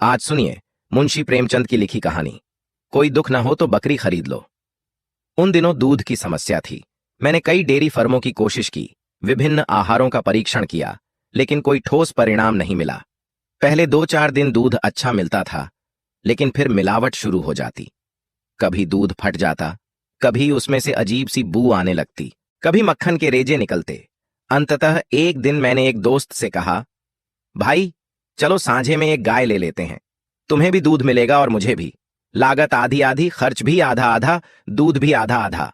आज सुनिए मुंशी प्रेमचंद की लिखी कहानी, कोई दुख न हो तो बकरी खरीद लो। उन दिनों दूध की समस्या थी। मैंने कई डेयरी फर्मों की कोशिश की, विभिन्न आहारों का परीक्षण किया, लेकिन कोई ठोस परिणाम नहीं मिला। पहले 2-4 दिन दूध अच्छा मिलता था, लेकिन फिर मिलावट शुरू हो जाती। कभी दूध फट जाता, कभी उसमें से अजीब सी बू आने लगती, कभी मक्खन के रेजे निकलते। अंततः एक दिन मैंने एक दोस्त से कहा, भाई चलो सांझे में एक गाय ले लेते हैं, तुम्हें भी दूध मिलेगा और मुझे भी। लागत आधी आधी, खर्च भी आधा आधा, दूध भी आधा आधा।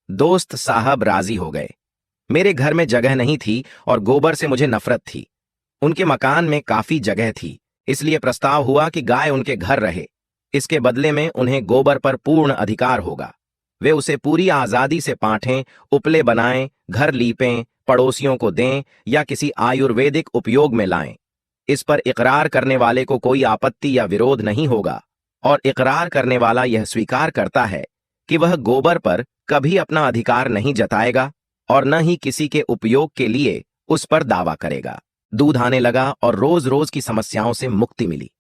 दोस्त साहब राजी हो गए। मेरे घर में जगह नहीं थी और गोबर से मुझे नफरत थी। उनके मकान में काफी जगह थी, इसलिए प्रस्ताव हुआ कि गाय उनके घर रहे। इसके बदले में उन्हें गोबर पर पूर्ण अधिकार होगा। वे उसे पूरी आजादी से पांठें, उपले बनाएं, घर लीपें, पड़ोसियों को दें या किसी आयुर्वेदिक उपयोग में लाएं। इस पर इकरार करने वाले को कोई आपत्ति या विरोध नहीं होगा, और इकरार करने वाला यह स्वीकार करता है कि वह गोबर पर कभी अपना अधिकार नहीं जताएगा और न ही किसी के उपयोग के लिए उस पर दावा करेगा। दूध आने लगा और रोज रोज की समस्याओं से मुक्ति मिली।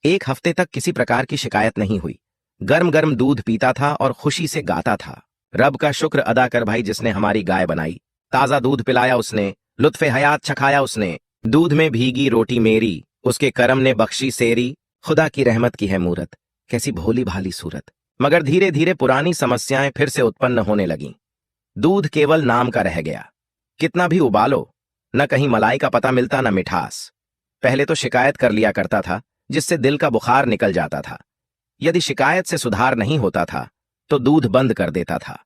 एक हफ्ते तक किसी प्रकार की शिकायत नहीं हुई। गर्म गर्म दूध पीता था और खुशी से गाता था, रब का शुक्र अदा कर भाई जिसने हमारी गाय बनाई। ताजा दूध पिलाया उसने, लुत्फे हयात चखाया उसने। दूध में भीगी रोटी मेरी, उसके करम ने बख्शी सेरी। खुदा की रहमत की है मूरत, कैसी भोली भाली सूरत। मगर धीरे धीरे पुरानी समस्याएं फिर से उत्पन्न होने लगीं। दूध केवल नाम का रह गया। कितना भी उबालो, न कहीं मलाई का पता मिलता न मिठास। पहले तो शिकायत कर लिया करता था, जिससे दिल का बुखार निकल जाता था। यदि शिकायत से सुधार नहीं होता था तो दूध बंद कर देता था।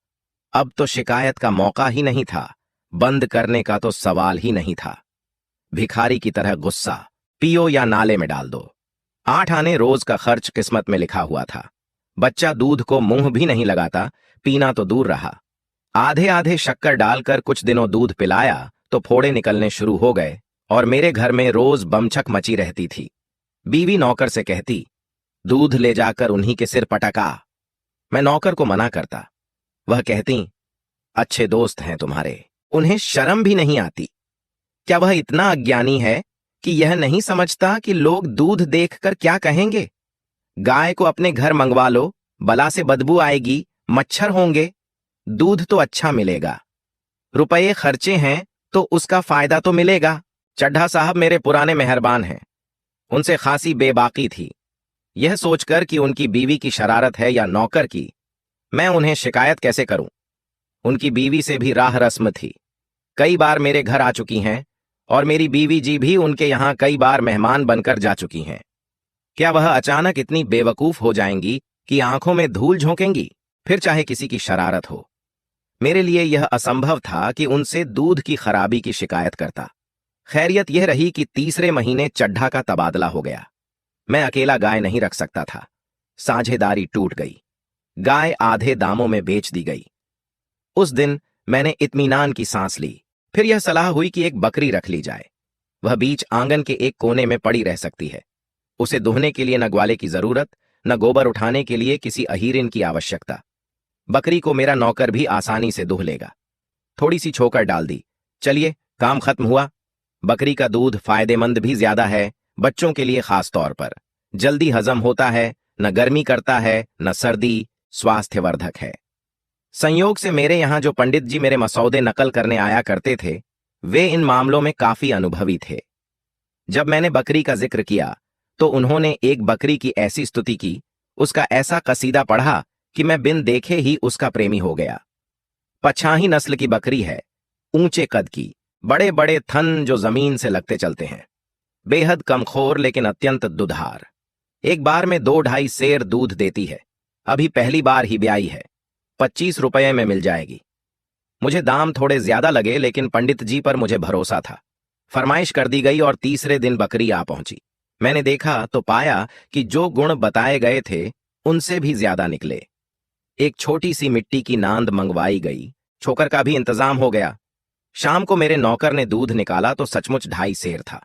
अब तो शिकायत का मौका ही नहीं था, बंद करने का तो सवाल ही नहीं था। भिखारी की तरह गुस्सा, पियो या नाले में डाल दो। 8 आने रोज का खर्च किस्मत में लिखा हुआ था। बच्चा दूध को मुंह भी नहीं लगाता, पीना तो दूर रहा। आधे आधे शक्कर डालकर कुछ दिनों दूध पिलाया तो फोड़े निकलने शुरू हो गए और मेरे घर में रोज बमछक मची रहती थी। बीवी नौकर से कहती, दूध ले जाकर उन्हीं के सिर पटका। मैं नौकर को मना करता। वह कहती, अच्छे दोस्त हैं तुम्हारे, उन्हें शर्म भी नहीं आती। क्या वह इतना अज्ञानी है कि यह नहीं समझता कि लोग दूध देखकर क्या कहेंगे? गाय को अपने घर मंगवा लो, बला से बदबू आएगी, मच्छर होंगे, दूध तो अच्छा मिलेगा। रुपये खर्चे हैं तो उसका फायदा तो मिलेगा। चड्ढा साहब मेरे पुराने मेहरबान हैं, उनसे खासी बेबाकी थी। यह सोचकर कि उनकी बीवी की शरारत है या नौकर की, मैं उन्हें शिकायत कैसे करूं। उनकी बीवी से भी राह रस्म थी। कई बार मेरे घर आ चुकी हैं और मेरी बीवी जी भी उनके यहां कई बार मेहमान बनकर जा चुकी हैं। क्या वह अचानक इतनी बेवकूफ हो जाएंगी कि आंखों में धूल झोंकेंगी, फिर चाहे किसी की शरारत हो? मेरे लिए यह असंभव था कि उनसे दूध की खराबी की शिकायत करता। खैरियत यह रही कि तीसरे महीने चड्ढा का तबादला हो गया। मैं अकेला गाय नहीं रख सकता था। साझेदारी टूट गई। गाय आधे दामों में बेच दी गई। उस दिन मैंने इत्मीनान की सांस ली। फिर यह सलाह हुई कि एक बकरी रख ली जाए। वह बीच आंगन के एक कोने में पड़ी रह सकती है। उसे दुहने के लिए न ग्वाले की जरूरत, न गोबर उठाने के लिए किसी अहीरिन की आवश्यकता। बकरी को मेरा नौकर भी आसानी से दुह लेगा। थोड़ी सी छोकर डाल दी, चलिए काम खत्म हुआ। बकरी का दूध फायदेमंद भी ज्यादा है, बच्चों के लिए खास तौर पर। जल्दी हजम होता है, न गर्मी करता है न सर्दी, स्वास्थ्यवर्धक है। संयोग से मेरे यहां जो पंडित जी मेरे मसौदे नकल करने आया करते थे, वे इन मामलों में काफी अनुभवी थे। जब मैंने बकरी का जिक्र किया तो उन्होंने एक बकरी की ऐसी स्तुति की, उसका ऐसा कसीदा पढ़ा कि मैं बिन देखे ही उसका प्रेमी हो गया। पछाही नस्ल की बकरी है, ऊंचे कद की, बड़े बड़े थन जो जमीन से लगते चलते हैं, बेहद कमखोर लेकिन अत्यंत दुधार। एक बार में 2-2.5 सेर दूध देती है। अभी पहली बार ही ब्याई है। 25 रुपये में मिल जाएगी। मुझे दाम थोड़े ज्यादा लगे, लेकिन पंडित जी पर मुझे भरोसा था। फरमाइश कर दी गई और तीसरे दिन बकरी आ पहुंची। मैंने देखा तो पाया कि जो गुण बताए गए थे उनसे भी ज्यादा निकले। एक छोटी सी मिट्टी की नांद मंगवाई गई, छोकर का भी इंतजाम हो गया। शाम को मेरे नौकर ने दूध निकाला तो सचमुच 2.5 सेर था।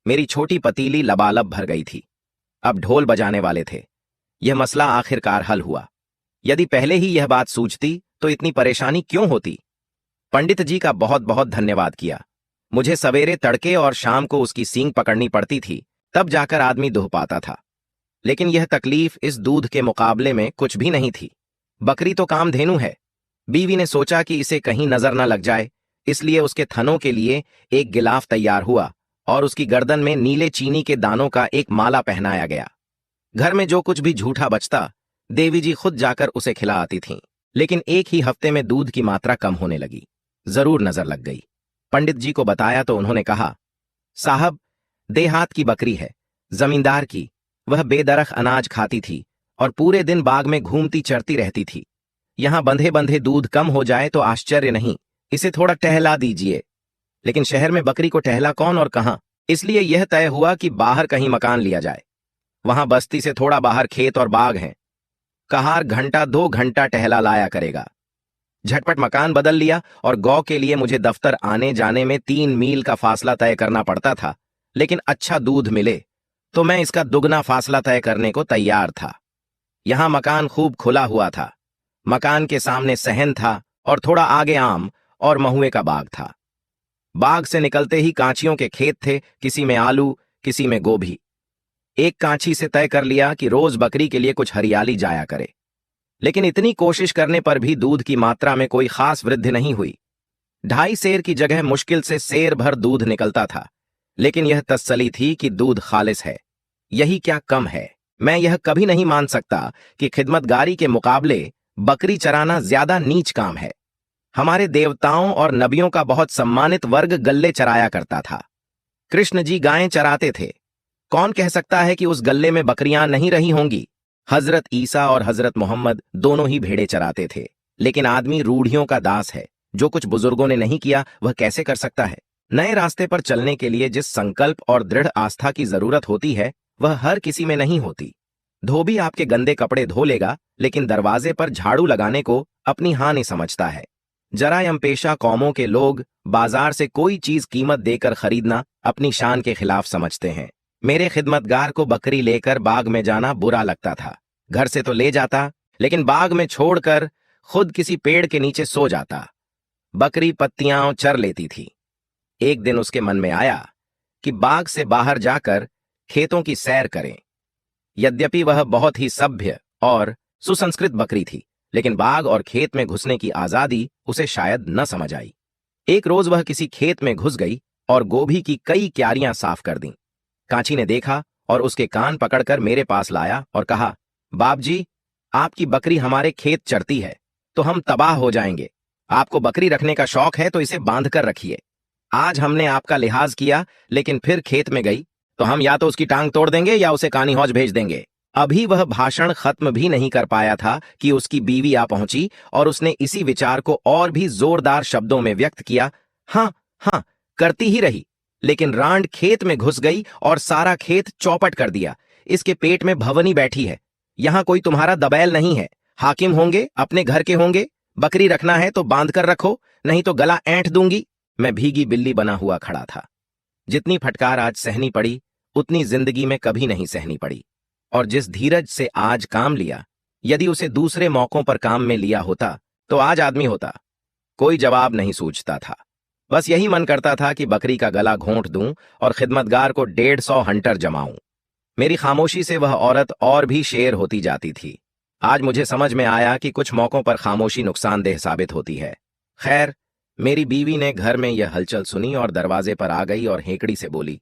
मेरी छोटी पतीली लबालब भर गई थी। अब ढोल बजाने वाले थे। यह मसला आखिरकार हल हुआ। यदि पहले ही यह बात सूझती तो इतनी परेशानी क्यों होती। पंडित जी का बहुत बहुत धन्यवाद किया। मुझे सवेरे तड़के और शाम को उसकी सींग पकड़नी पड़ती थी, तब जाकर आदमी दुह पाता था। लेकिन यह तकलीफ इस दूध के मुकाबले में कुछ भी नहीं थी। बकरी तो कामधेनु है। बीवी ने सोचा कि इसे कहीं नजर न लग जाए, इसलिए उसके थनों के लिए एक गिलाफ तैयार हुआ और उसकी गर्दन में नीले चीनी के दानों का एक माला पहनाया गया। घर में जो कुछ भी झूठा बचता, देवी जी खुद जाकर उसे खिला आती थीं। लेकिन एक ही हफ्ते में दूध की मात्रा कम होने लगी। जरूर नजर लग गई। पंडित जी को बताया तो उन्होंने कहा, साहब, देहात की बकरी है, जमींदार की। वह बेदरख अनाज खाती थी और पूरे दिन बाग में घूमती चरती रहती थी। यहां बंधे बंधे दूध कम हो जाए तो आश्चर्य नहीं, इसे थोड़ा टहला दीजिए। लेकिन शहर में बकरी को टहला कौन और कहां, इसलिए यह तय हुआ कि बाहर कहीं मकान लिया जाए। वहां बस्ती से थोड़ा बाहर खेत और बाग हैं। कहार घंटा 2 घंटा टहला लाया करेगा। झटपट मकान बदल लिया और गौ के लिए मुझे दफ्तर आने जाने में 3 मील का फासला तय करना पड़ता था। लेकिन अच्छा दूध मिले तो मैं इसका दुगना फासला तय करने को तैयार था। यहां मकान खूब खुला हुआ था। मकान के सामने सहन था और थोड़ा आगे आम और महुए का बाग था। बाग से निकलते ही कांचियों के खेत थे, किसी में आलू, किसी में गोभी। एक कांची से तय कर लिया कि रोज बकरी के लिए कुछ हरियाली जाया करे। लेकिन इतनी कोशिश करने पर भी दूध की मात्रा में कोई खास वृद्धि नहीं हुई। 2.5 सेर की जगह मुश्किल से सेर भर दूध निकलता था। लेकिन यह तसल्ली थी कि दूध खालिस है। यही क्या कम है। मैं यह कभी नहीं मान सकता कि खिदमतगारी के मुकाबले बकरी चराना ज्यादा नीच काम है। हमारे देवताओं और नबियों का बहुत सम्मानित वर्ग गल्ले चराया करता था। कृष्ण जी गायें चराते थे। कौन कह सकता है कि उस गल्ले में बकरियां नहीं रही होंगी। हजरत ईसा और हजरत मोहम्मद दोनों ही भेड़े चराते थे। लेकिन आदमी रूढ़ियों का दास है। जो कुछ बुजुर्गों ने नहीं किया वह कैसे कर सकता है। नए रास्ते पर चलने के लिए जिस संकल्प और दृढ़ आस्था की जरूरत होती है वह हर किसी में नहीं होती। धोबी आपके गंदे कपड़े धो लेगा, लेकिन दरवाजे पर झाड़ू लगाने को अपनी हानि समझता है। जरायम पेशा कौमों के लोग बाजार से कोई चीज कीमत देकर खरीदना अपनी शान के खिलाफ समझते हैं। मेरे खिदमतगार को बकरी लेकर बाग में जाना बुरा लगता था। घर से तो ले जाता, लेकिन बाग में छोड़कर खुद किसी पेड़ के नीचे सो जाता। बकरी पत्तियां चर लेती थी। एक दिन उसके मन में आया कि बाग से बाहर जाकर खेतों की सैर करें। यद्यपि वह बहुत ही सभ्य और सुसंस्कृत बकरी थी, लेकिन बाग और खेत में घुसने की आजादी उसे शायद न समझ आई। एक रोज वह किसी खेत में घुस गई और गोभी की कई क्यारियां साफ कर दी। कांची ने देखा और उसके कान पकड़कर मेरे पास लाया और कहा, बाप जी, आपकी बकरी हमारे खेत चरती है तो हम तबाह हो जाएंगे। आपको बकरी रखने का शौक है तो इसे बांध कर रखिए। आज हमने आपका लिहाज किया, लेकिन फिर खेत में गई तो हम या तो उसकी टांग तोड़ देंगे या उसे कानी हौज भेज देंगे। अभी वह भाषण खत्म भी नहीं कर पाया था कि उसकी बीवी आ पहुंची और उसने इसी विचार को और भी जोरदार शब्दों में व्यक्त किया। हाँ हाँ करती ही रही, लेकिन रांड खेत में घुस गई और सारा खेत चौपट कर दिया। इसके पेट में भवनी बैठी है। यहां कोई तुम्हारा दबैल नहीं है। हाकिम होंगे, अपने घर के होंगे। बकरी रखना है तो बांध कर रखो, नहीं तो गला ऐंठ दूंगी। मैं भीगी बिल्ली बना हुआ खड़ा था। जितनी फटकार आज सहनी पड़ी उतनी जिंदगी में कभी नहीं सहनी पड़ी। और जिस धीरज से आज काम लिया, यदि उसे दूसरे मौकों पर काम में लिया होता तो आज आदमी होता। कोई जवाब नहीं सूझता था। बस यही मन करता था कि बकरी का गला घोंट दूं और खिदमतगार को 150 हंटर जमाऊं। मेरी खामोशी से वह औरत और भी शेर होती जाती थी। आज मुझे समझ में आया कि कुछ मौकों पर खामोशी नुकसानदेह साबित होती है। खैर, मेरी बीवी ने घर में यह हलचल सुनी और दरवाजे पर आ गई और हेकड़ी से बोली,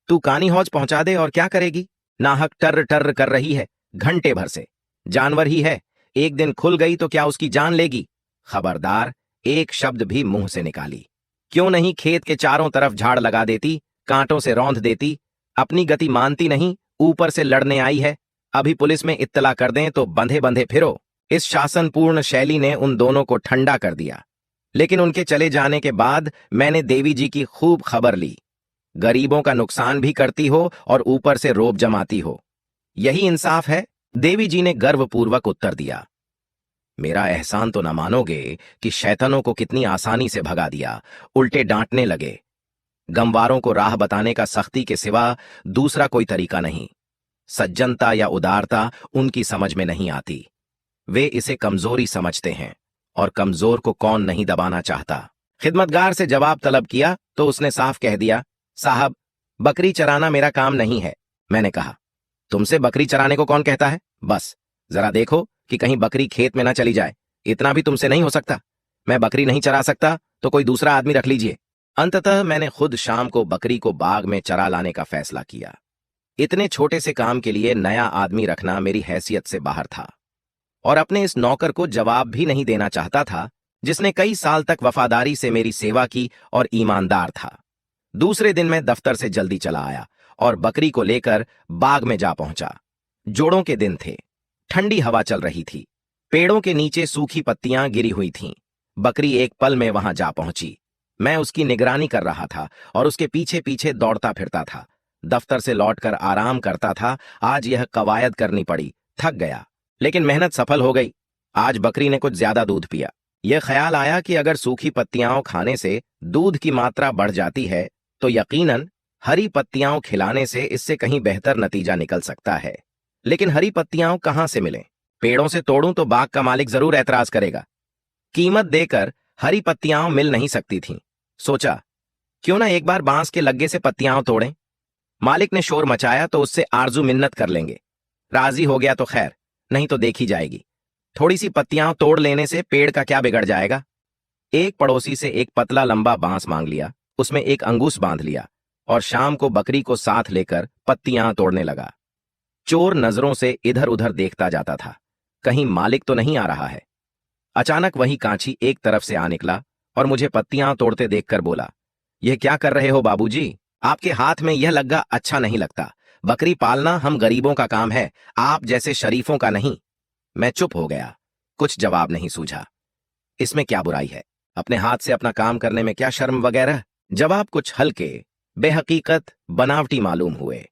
तू कानी हौज पहुंचा दे और क्या करेगी। नाहक टर्र टर्र कर रही है घंटे भर से। जानवर ही है, एक दिन खुल गई तो क्या उसकी जान लेगी। खबरदार, एक शब्द भी मुंह से निकाली। क्यों नहीं खेत के चारों तरफ झाड़ लगा देती, कांटों से रौंद देती। अपनी गति मानती नहीं, ऊपर से लड़ने आई है। अभी पुलिस में इत्तला कर दें तो बंधे बंधे फिरो। इस शासनपूर्ण शैली ने उन दोनों को ठंडा कर दिया। लेकिन उनके चले जाने के बाद मैंने देवी जी की खूब खबर ली। गरीबों का नुकसान भी करती हो और ऊपर से रोब जमाती हो, यही इंसाफ है। देवी जी ने गर्वपूर्वक उत्तर दिया। मेरा एहसान तो न मानोगे कि शैतानों को कितनी आसानी से भगा दिया। उल्टे डांटने लगे। गमवारों को राह बताने का सख्ती के सिवा दूसरा कोई तरीका नहीं। सज्जनता या उदारता उनकी समझ में नहीं आती। वे इसे कमजोरी समझते हैं और कमजोर को कौन नहीं दबाना चाहता। खिदमतगार से जवाब तलब किया तो उसने साफ कह दिया, साहब, बकरी चराना मेरा काम नहीं है। मैंने कहा, तुमसे बकरी चराने को कौन कहता है? बस जरा देखो कि कहीं बकरी खेत में ना चली जाए, इतना भी तुमसे नहीं हो सकता। मैं बकरी नहीं चरा सकता तो कोई दूसरा आदमी रख लीजिए। अंततः मैंने खुद शाम को बकरी को बाग में चरा लाने का फैसला किया। इतने छोटे से काम के लिए नया आदमी रखना मेरी हैसियत से बाहर था, और अपने इस नौकर को जवाब भी नहीं देना चाहता था जिसने कई साल तक वफादारी से मेरी सेवा की और ईमानदार था। दूसरे दिन मैं दफ्तर से जल्दी चला आया और बकरी को लेकर बाग में जा पहुंचा। जोड़ों के दिन थे, ठंडी हवा चल रही थी, पेड़ों के नीचे सूखी पत्तियां गिरी हुई थीं। बकरी एक पल में वहां जा पहुंची। मैं उसकी निगरानी कर रहा था और उसके पीछे पीछे दौड़ता फिरता था। दफ्तर से लौटकर आराम करता था। आज यह कवायद करनी पड़ी, थक गया, लेकिन मेहनत सफल हो गई। आज बकरी ने कुछ ज्यादा दूध पिया। यह ख्याल आया कि अगर सूखी पत्तियां खाने से दूध की मात्रा बढ़ जाती है तो यकीनन हरी पत्तियां खिलाने से इससे कहीं बेहतर नतीजा निकल सकता है। लेकिन हरी पत्तियां कहां से मिलें? पेड़ों से तोड़ूं तो बाग का मालिक जरूर ऐतराज करेगा। कीमत देकर हरी पत्तियां मिल नहीं सकती थीं। सोचा, क्यों ना एक बार बांस के लग्गे से पत्तियां तोड़ें। मालिक ने शोर मचाया तो उससे आरजू मिन्नत कर लेंगे। राजी हो गया तो खैर, नहीं तो देखी जाएगी। थोड़ी सी पत्तियां तोड़ लेने से पेड़ का क्या बिगड़ जाएगा। एक पड़ोसी से एक पतला लंबा बांस मांग लिया, उसमें एक अंगूस बांध लिया और शाम को बकरी को साथ लेकर पत्तियां तोड़ने लगा। चोर नजरों से इधर उधर देखता जाता था, कहीं मालिक तो नहीं आ रहा है। अचानक वही कांची एक तरफ से आ निकला और मुझे पत्तियां तोड़ते देखकर बोला, यह क्या कर रहे हो बाबूजी? आपके हाथ में यह लग्गा अच्छा नहीं लगता। बकरी पालना हम गरीबों का काम है, आप जैसे शरीफों का नहीं। मैं चुप हो गया, कुछ जवाब नहीं सूझा। इसमें क्या बुराई है? अपने हाथ से अपना काम करने में क्या शर्म वगैरह? जवाब कुछ हल्के, बेहकीकत, बनावटी मालूम हुए।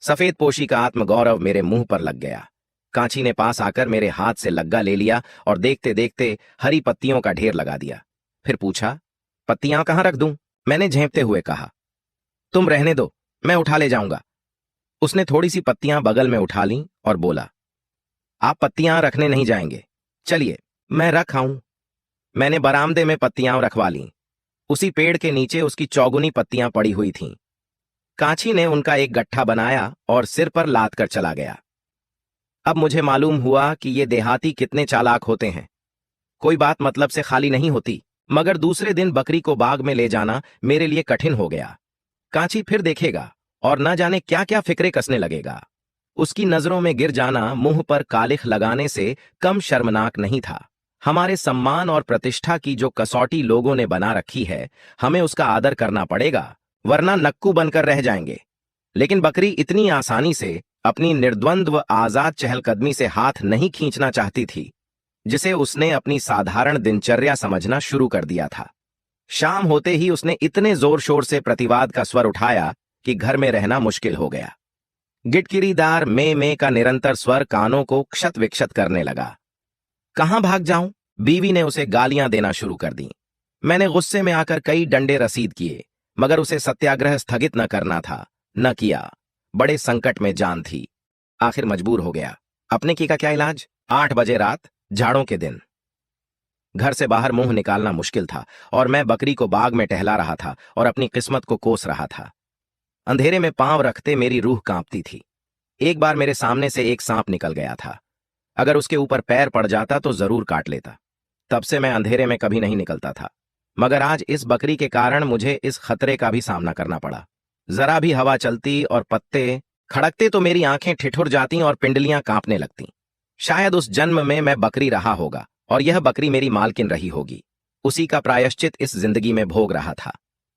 सफेद पोशी का आत्मगौरव मेरे मुंह पर लग गया। कांची ने पास आकर मेरे हाथ से लग्गा ले लिया और देखते देखते हरी पत्तियों का ढेर लगा दिया। फिर पूछा, पत्तियां कहां रख दूं? मैंने झेंपते हुए कहा, तुम रहने दो, मैं उठा ले जाऊंगा। उसने थोड़ी सी पत्तियां बगल में उठा लीं और बोला, आप पत्तियां रखने नहीं जाएंगे, चलिए मैं रख आऊं। मैंने बरामदे में पत्तियां रखवा लीं। उसी पेड़ के नीचे उसकी चौगुनी पत्तियां पड़ी हुई थीं। कांची ने उनका एक गट्ठा बनाया और सिर पर लाद कर चला गया। अब मुझे मालूम हुआ कि ये देहाती कितने चालाक होते हैं। कोई बात मतलब से खाली नहीं होती। मगर दूसरे दिन बकरी को बाग में ले जाना मेरे लिए कठिन हो गया। कांची फिर देखेगा और न जाने क्या क्या फिक्रे कसने लगेगा। उसकी नजरों में गिर जाना मुंह पर कालिख लगाने से कम शर्मनाक नहीं था। हमारे सम्मान और प्रतिष्ठा की जो कसौटी लोगों ने बना रखी है, हमें उसका आदर करना पड़ेगा, वरना नक्कू बनकर रह जाएंगे। लेकिन बकरी इतनी आसानी से अपनी निर्द्वंद्व आजाद चहलकदमी से हाथ नहीं खींचना चाहती थी, जिसे उसने अपनी साधारण दिनचर्या समझना शुरू कर दिया था। शाम होते ही उसने इतने जोर शोर से प्रतिवाद का स्वर उठाया कि घर में रहना मुश्किल हो गया। गिटकिरीदार में का निरंतर स्वर कानों को क्षत विक्षत करने लगा। कहां भाग जाऊं? बीवी ने उसे गालियां देना शुरू कर दी। मैंने गुस्से में आकर कई डंडे रसीद किए, मगर उसे सत्याग्रह स्थगित न करना था, न किया। बड़े संकट में जान थी, आखिर मजबूर हो गया। अपने की का क्या इलाज? 8 बजे रात, झाड़ों के दिन। घर से बाहर मुंह निकालना मुश्किल था और मैं बकरी को बाग में टहला रहा था और अपनी किस्मत को कोस रहा था। अंधेरे में पांव रखते मेरी रूह कांपती थी। एक बार मेरे सामने से एक सांप निकल गया था। अगर उसके ऊपर पैर पड़ जाता तो जरूर काट लेता। तब से मैं अंधेरे में कभी नहीं निकलता था, मगर आज इस बकरी के कारण मुझे इस खतरे का भी सामना करना पड़ा। जरा भी हवा चलती और पत्ते खड़कते तो मेरी आंखें ठिठुर जाती और पिंडलियां कांपने लगती। शायद उस जन्म में मैं बकरी रहा होगा और यह बकरी मेरी मालकिन रही होगी। उसी का प्रायश्चित इस जिंदगी में भोग रहा था।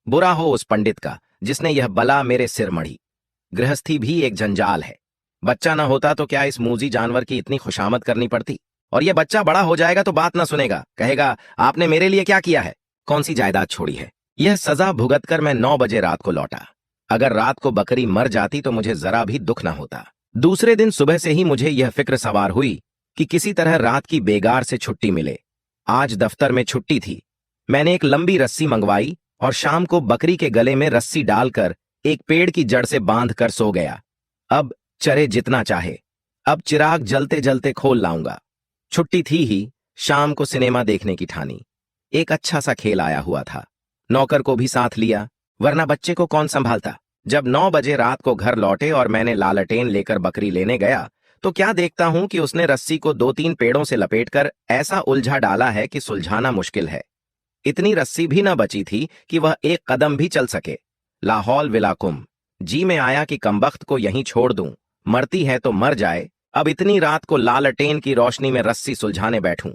बुरा हो उस पंडित का जिसने यह बला मेरे सिर मढ़ी। गृहस्थी भी एक जंजाल है। बच्चा ना होता तो क्या इस मूजी जानवर की इतनी खुशामद करनी पड़ती? और यह बच्चा बड़ा हो जाएगा तो बात ना सुनेगा, कहेगा आपने मेरे लिए क्या किया है, कौन सी जायदाद छोड़ी है। यह सजा भुगत कर मैं 9 बजे रात को लौटा। अगर रात को बकरी मर जाती तो मुझे जरा भी दुख ना होता। दूसरे दिन सुबह से ही मुझे यह फिक्र सवार हुई कि किसी तरह रात की बेगार से छुट्टी मिले। आज दफ्तर में छुट्टी थी। मैंने एक लंबी रस्सी मंगवाई और शाम को बकरी के गले में रस्सी डालकर एक पेड़ की जड़ से बांध कर सो गया। अब चरे जितना चाहे, अब चिराग जलते जलते खोल लाऊंगा। छुट्टी थी ही, शाम को सिनेमा देखने की ठानी। एक अच्छा सा खेल आया हुआ था। नौकर को भी साथ लिया, वरना बच्चे को कौन संभालता। जब 9 बजे रात को घर लौटे और मैंने लालटेन लेकर बकरी लेने गया तो क्या देखता हूं कि उसने रस्सी को 2-3 पेड़ों से लपेटकर ऐसा उलझा डाला है कि सुलझाना मुश्किल है। इतनी रस्सी भी न बची थी कि वह एक कदम भी चल सके। लाहौल विलाकुम। जी में आया कि कमबख्त को यहीं छोड़ दूं, मरती है तो मर जाए, अब इतनी रात को लालटेन की रोशनी में रस्सी सुलझाने बैठूं।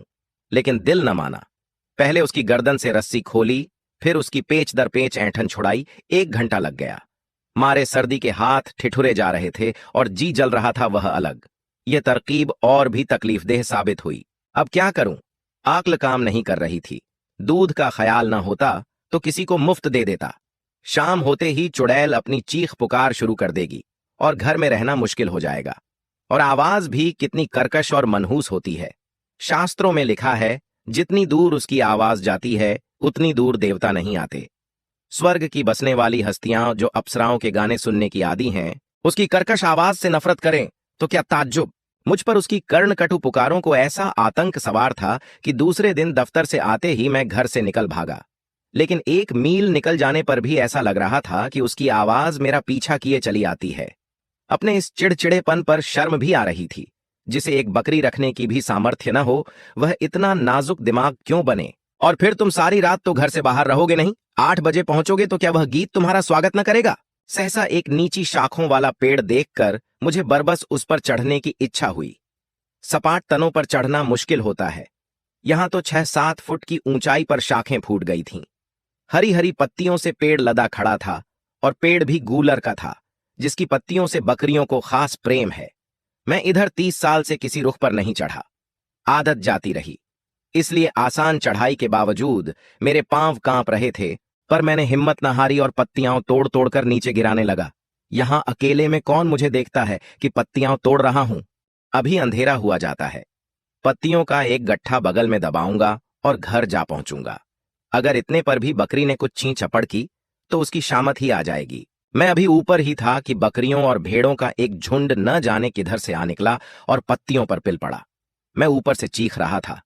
लेकिन दिल न माना। पहले उसकी गर्दन से रस्सी खोली, फिर उसकी पेच दर पेच ऐंठन छुड़ाई। 1 घंटा लग गया। मारे सर्दी के हाथ ठिठुरे जा रहे थे और जी जल रहा था वह अलग। यह तरकीब और भी तकलीफदेह साबित हुई। अब क्या करूं? आक्ल काम नहीं कर रही थी। दूध का ख्याल न होता तो किसी को मुफ्त दे देता। शाम होते ही चुड़ैल अपनी चीख पुकार शुरू कर देगी और घर में रहना मुश्किल हो जाएगा। और आवाज भी कितनी कर्कश और मनहूस होती है। शास्त्रों में लिखा है, जितनी दूर उसकी आवाज जाती है उतनी दूर देवता नहीं आते। स्वर्ग की बसने वाली हस्तियां जो अप्सराओं के गाने सुनने की आदी हैं, उसकी कर्कश आवाज से नफरत करें तो क्या ताज्जुब। मुझ पर उसकी कर्णकटु पुकारों को ऐसा आतंक सवार था कि दूसरे दिन दफ्तर से आते ही मैं घर से निकल भागा। लेकिन 1 मील निकल जाने पर भी ऐसा लग रहा था कि उसकी आवाज मेरा पीछा किए चली आती है। अपने इस चिड़चिड़ेपन पर शर्म भी आ रही थी। जिसे एक बकरी रखने की भी सामर्थ्य न हो, वह इतना नाजुक दिमाग क्यों बने। और फिर तुम सारी रात तो घर से बाहर रहोगे नहीं? 8 बजे पहुंचोगे तो क्या वह गीत तुम्हारा स्वागत न करेगा? सहसा एक नीची शाखों वाला पेड़ देखकर मुझे बरबस उस पर चढ़ने की इच्छा हुई। सपाट तनों पर चढ़ना मुश्किल होता है। यहां तो 6-7 फुट की ऊंचाई पर शाखें फूट गई थीं। हरी हरी पत्तियों से पेड़ लदा खड़ा था और पेड़ भी गूलर का था, जिसकी पत्तियों से बकरियों को खास प्रेम है। मैं इधर 30 साल से किसी रुख पर नहीं चढ़ा। आदत जाती रही, इसलिए आसान चढ़ाई के बावजूद मेरे पांव कांप रहे थे। पर मैंने हिम्मत न हारी और पत्तियां तोड़ तोड़कर नीचे गिराने लगा। यहां अकेले में कौन मुझे देखता है कि पत्तियां तोड़ रहा हूं। अभी अंधेरा हुआ जाता है। पत्तियों का एक गट्ठा बगल में दबाऊंगा और घर जा पहुंचूंगा। अगर इतने पर भी बकरी ने कुछ छीं चपड़ की तो उसकी शामत ही आ जाएगी। मैं अभी ऊपर ही था कि बकरियों और भेड़ों का एक झुंड न जाने किधर से आ निकला और पत्तियों पर पिल पड़ा। मैं ऊपर से चीख रहा था,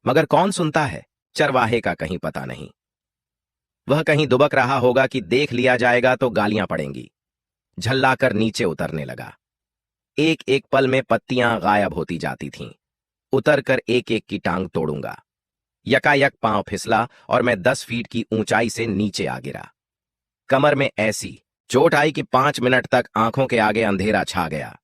मगर कौन सुनता है? चरवाहे का कहीं पता नहीं। वह कहीं दुबक रहा होगा कि देख लिया जाएगा तो गालियां पड़ेंगी। झल्लाकर नीचे उतरने लगा। एक एक पल में पत्तियां गायब होती जाती थीं। उतरकर एक एक की टांग तोड़ूंगा। यकायक पांव फिसला और मैं 10 फीट की ऊंचाई से नीचे आ गिरा। कमर में ऐसी चोट आई कि 5 मिनट तक आंखों के आगे अंधेरा छा गया।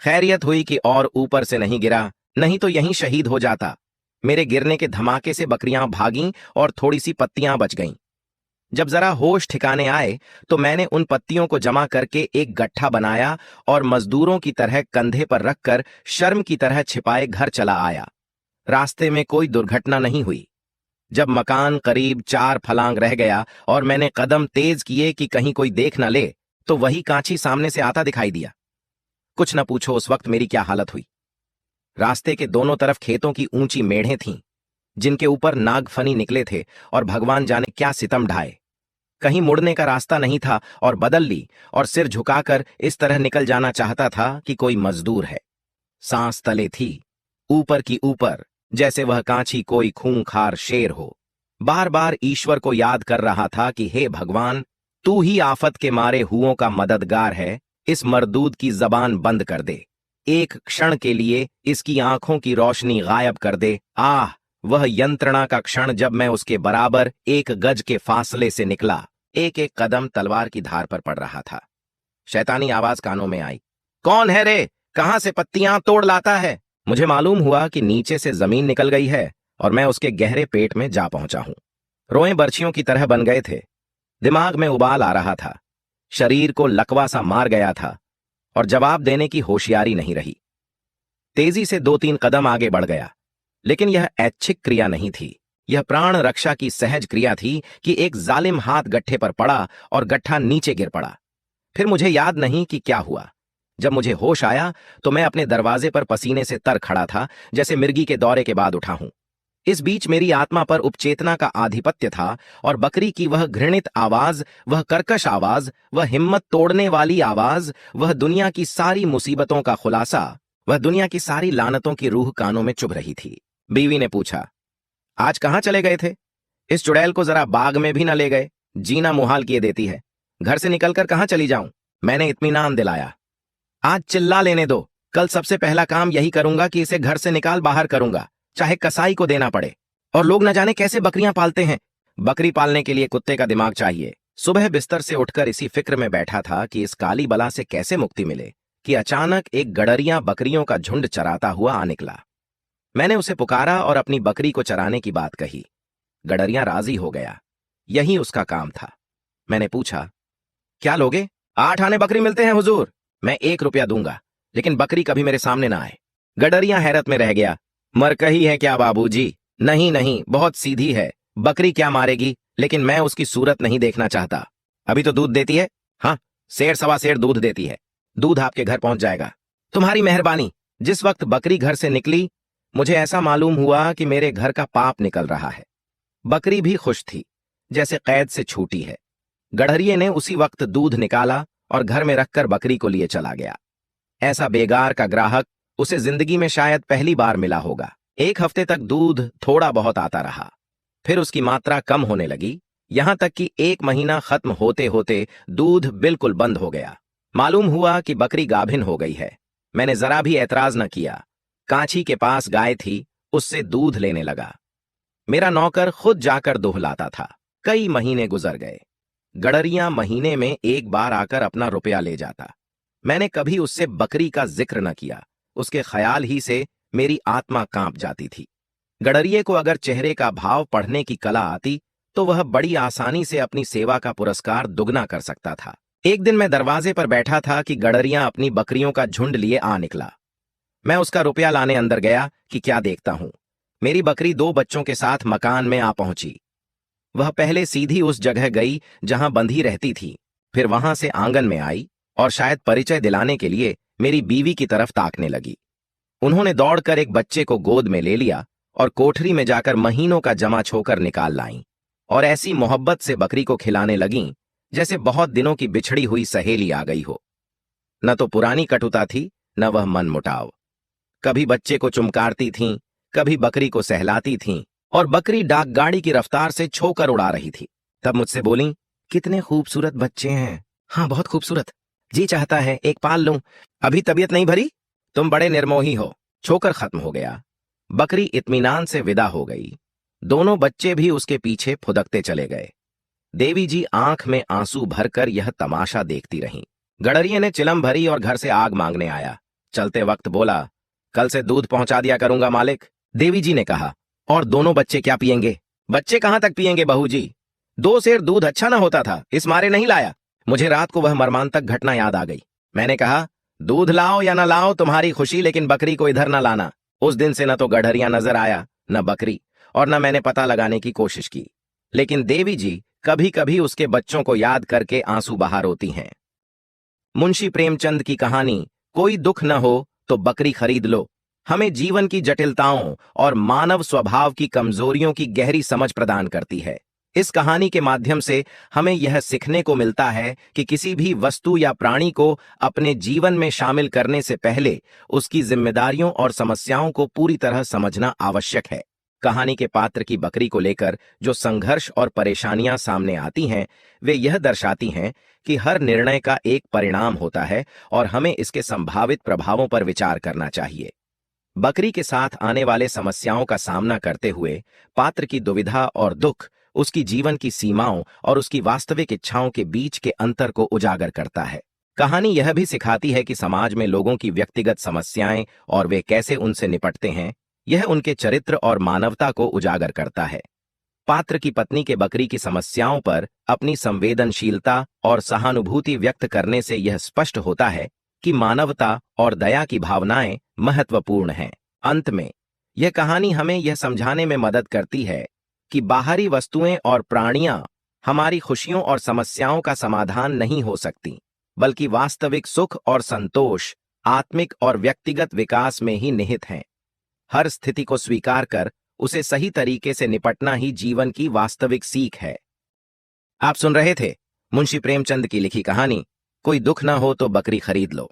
खैरियत हुई कि और ऊपर से नहीं गिरा, नहीं तो यहीं शहीद हो जाता। मेरे गिरने के धमाके से बकरियां भागीं और थोड़ी सी पत्तियां बच गईं। जब जरा होश ठिकाने आए तो मैंने उन पत्तियों को जमा करके एक गट्ठा बनाया और मजदूरों की तरह कंधे पर रखकर शर्म की तरह छिपाए घर चला आया। रास्ते में कोई दुर्घटना नहीं हुई। जब मकान करीब 4 फलांग रह गया और मैंने कदम तेज किए कि कहीं कोई देख न ले, तो वही कांची सामने से आता दिखाई दिया। कुछ न पूछो उस वक्त मेरी क्या हालत हुई। रास्ते के दोनों तरफ खेतों की ऊंची मेढ़ें थीं, जिनके ऊपर नागफनी निकले थे और भगवान जाने क्या सितम ढाए। कहीं मुड़ने का रास्ता नहीं था और बदल ली और सिर झुकाकर इस तरह निकल जाना चाहता था कि कोई मजदूर है। सांस तले थी, ऊपर की ऊपर, जैसे वह कांची कोई खूंखार शेर हो। बार बार ईश्वर को याद कर रहा था कि हे भगवान, तू ही आफत के मारे हुओं का मददगार है। इस मरदूद की जबान बंद कर दे। एक क्षण के लिए इसकी आंखों की रोशनी गायब कर दे। आह, वह यंत्रणा का क्षण जब मैं उसके बराबर 1 गज के फासले से निकला। एक एक कदम तलवार की धार पर पड़ रहा था। शैतानी आवाज कानों में आई, कौन है रे? कहां से पत्तियां तोड़ लाता है? मुझे मालूम हुआ कि नीचे से जमीन निकल गई है और मैं उसके गहरे पेट में जा पहुंचा हूं। रोए बर्छियों की तरह बन गए थे। दिमाग में उबाल आ रहा था। शरीर को लकवा सा मार गया था और जवाब देने की होशियारी नहीं रही। तेजी से 2-3 कदम आगे बढ़ गया, लेकिन यह ऐच्छिक क्रिया नहीं थी। यह प्राण रक्षा की सहज क्रिया थी कि एक जालिम हाथ गट्ठे पर पड़ा और गट्ठा नीचे गिर पड़ा। फिर मुझे याद नहीं कि क्या हुआ। जब मुझे होश आया तो मैं अपने दरवाजे पर पसीने से तर खड़ा था, जैसे मिर्गी के दौरे के बाद उठा हूं। इस बीच मेरी आत्मा पर उपचेतना का आधिपत्य था और बकरी की वह घृणित आवाज, वह कर्कश आवाज, वह हिम्मत तोड़ने वाली आवाज, वह दुनिया की सारी मुसीबतों का खुलासा, वह दुनिया की सारी लानतों की रूह कानों में चुभ रही थी। बीवी ने पूछा, आज कहां चले गए थे? इस चुड़ैल को जरा बाग में भी न ले गए? जीना मुहाल किए देती है। घर से निकलकर कहाँ चली जाऊं? मैंने इत्मीनान दिलाया। आज चिल्ला लेने दो, कल सबसे पहला काम यही करूंगा कि इसे घर से निकाल बाहर करूंगा, चाहे कसाई को देना पड़े। और लोग न जाने कैसे बकरियां पालते हैं। बकरी पालने के लिए कुत्ते का दिमाग चाहिए। सुबह बिस्तर से उठकर इसी फिक्र में बैठा था कि इस काली बला से कैसे मुक्ति मिले कि अचानक एक गडरिया बकरियों का झुंड चराता हुआ आ निकला। मैंने उसे पुकारा और अपनी बकरी को चराने की बात कही। गडरिया राजी हो गया, यही उसका काम था। मैंने पूछा, क्या लोगे? 8 आने बकरी मिलते हैं हुजूर। मैं 1 रुपया दूंगा, लेकिन बकरी कभी मेरे सामने ना आए। गडरिया हैरत में रह गया। मरकही है क्या बाबूजी? नहीं नहीं, बहुत सीधी है। बकरी क्या मारेगी, लेकिन मैं उसकी सूरत नहीं देखना चाहता। अभी तो दूध देती है। हाँ, 1.5 सवा सेर दूध देती है। दूध आपके घर पहुंच जाएगा। तुम्हारी मेहरबानी। जिस वक्त बकरी घर से निकली, मुझे ऐसा मालूम हुआ कि मेरे घर का पाप निकल रहा है। बकरी भी खुश थी, जैसे कैद से छूटी है। गड़हरिये ने उसी वक्त दूध निकाला और घर में रखकर बकरी को लिए चला गया। ऐसा बेगार का ग्राहक उसे जिंदगी में शायद पहली बार मिला होगा। 1 हफ्ते तक दूध थोड़ा बहुत आता रहा, फिर उसकी मात्रा कम होने लगी, यहां तक कि 1 महीना खत्म होते होते दूध बिल्कुल बंद हो गया। मालूम हुआ कि बकरी गाभिन हो गई है। मैंने जरा भी ऐतराज न किया। कांची के पास गाय थी, उससे दूध लेने लगा। मेरा नौकर खुद जाकर दोहलाता था। कई महीने गुजर गए। गडरिया महीने में 1 बार आकर अपना रुपया ले जाता। मैंने कभी उससे बकरी का जिक्र न किया। उसके ख्याल ही से मेरी आत्मा कांप जाती थी। गडरिये को अगर चेहरे का भाव पढ़ने की कला आती तो वह बड़ी आसानी से अपनी सेवा का पुरस्कार दुगना कर सकता था। एक दिन मैं दरवाजे पर बैठा था कि गडरिया अपनी बकरियों का झुंड लिए आ निकला। मैं उसका रुपया लाने अंदर गया कि क्या देखता हूं, मेरी बकरी 2 बच्चों के साथ मकान में आ पहुंची। वह पहले सीधी उस जगह गई जहां बंधी रहती थी, फिर वहां से आंगन में आई और शायद परिचय दिलाने के लिए मेरी बीवी की तरफ ताकने लगी। उन्होंने दौड़कर एक बच्चे को गोद में ले लिया और कोठरी में जाकर महीनों का जमा छोकर निकाल लाईं और ऐसी मोहब्बत से बकरी को खिलाने लगीं जैसे बहुत दिनों की बिछड़ी हुई सहेली आ गई हो। न तो पुरानी कटुता थी, न वह मन मुटाव। कभी बच्चे को चुमकारती थीं, कभी बकरी को सहलाती थीं और बकरी डाकगाड़ी की रफ्तार से छोकर उड़ा रही थी। तब मुझसे बोलीं, कितने खूबसूरत बच्चे हैं। हाँ, बहुत खूबसूरत। जी चाहता है एक पाल लूं। अभी तबीयत नहीं भरी? तुम बड़े निर्मोही हो। छोकर खत्म हो गया। बकरी इत्मीनान से विदा हो गई। दोनों बच्चे भी उसके पीछे फुदकते चले गए। देवी जी आंख में आंसू भरकर यह तमाशा देखती रहीं। गडरिये ने चिलम भरी और घर से आग मांगने आया। चलते वक्त बोला, कल से दूध पहुंचा दिया करूंगा मालिक। देवी जी ने कहा, और दोनों बच्चे क्या पिएंगे? बच्चे कहां तक पिएंगे बहू जी? 2 सेर दूध अच्छा ना होता था, इस मारे नहीं लाया। मुझे रात को वह मर्मांतक घटना याद आ गई। मैंने कहा, दूध लाओ या ना लाओ तुम्हारी खुशी, लेकिन बकरी को इधर ना लाना। उस दिन से न तो गडरिया नजर आया, न बकरी, और न मैंने पता लगाने की कोशिश की। लेकिन देवी जी कभी कभी उसके बच्चों को याद करके आंसू बहा रोती हैं। मुंशी प्रेमचंद की कहानी कोई दुख न हो तो बकरी खरीद लो हमें जीवन की जटिलताओं और मानव स्वभाव की कमजोरियों की गहरी समझ प्रदान करती है। इस कहानी के माध्यम से हमें यह सीखने को मिलता है कि किसी भी वस्तु या प्राणी को अपने जीवन में शामिल करने से पहले उसकी जिम्मेदारियों और समस्याओं को पूरी तरह समझना आवश्यक है। कहानी के पात्र की बकरी को लेकर जो संघर्ष और परेशानियां सामने आती हैं, वे यह दर्शाती हैं कि हर निर्णय का एक परिणाम होता है और हमें इसके संभावित प्रभावों पर विचार करना चाहिए। बकरी के साथ आने वाले समस्याओं का सामना करते हुए पात्र की दुविधा और दुख उसकी जीवन की सीमाओं और उसकी वास्तविक इच्छाओं के बीच के अंतर को उजागर करता है। कहानी यह भी सिखाती है कि समाज में लोगों की व्यक्तिगत समस्याएं और वे कैसे उनसे निपटते हैं, यह उनके चरित्र और मानवता को उजागर करता है। पात्र की पत्नी के बकरी की समस्याओं पर अपनी संवेदनशीलता और सहानुभूति व्यक्त करने से यह स्पष्ट होता है कि मानवता और दया की भावनाएं महत्वपूर्ण हैं। अंत में यह कहानी हमें यह समझाने में मदद करती है कि बाहरी वस्तुएं और प्राणियां हमारी खुशियों और समस्याओं का समाधान नहीं हो सकती, बल्कि वास्तविक सुख और संतोष आत्मिक और व्यक्तिगत विकास में ही निहित हैं। हर स्थिति को स्वीकार कर उसे सही तरीके से निपटना ही जीवन की वास्तविक सीख है। आप सुन रहे थे मुंशी प्रेमचंद की लिखी कहानी कोई दुख ना हो तो बकरी खरीद लो।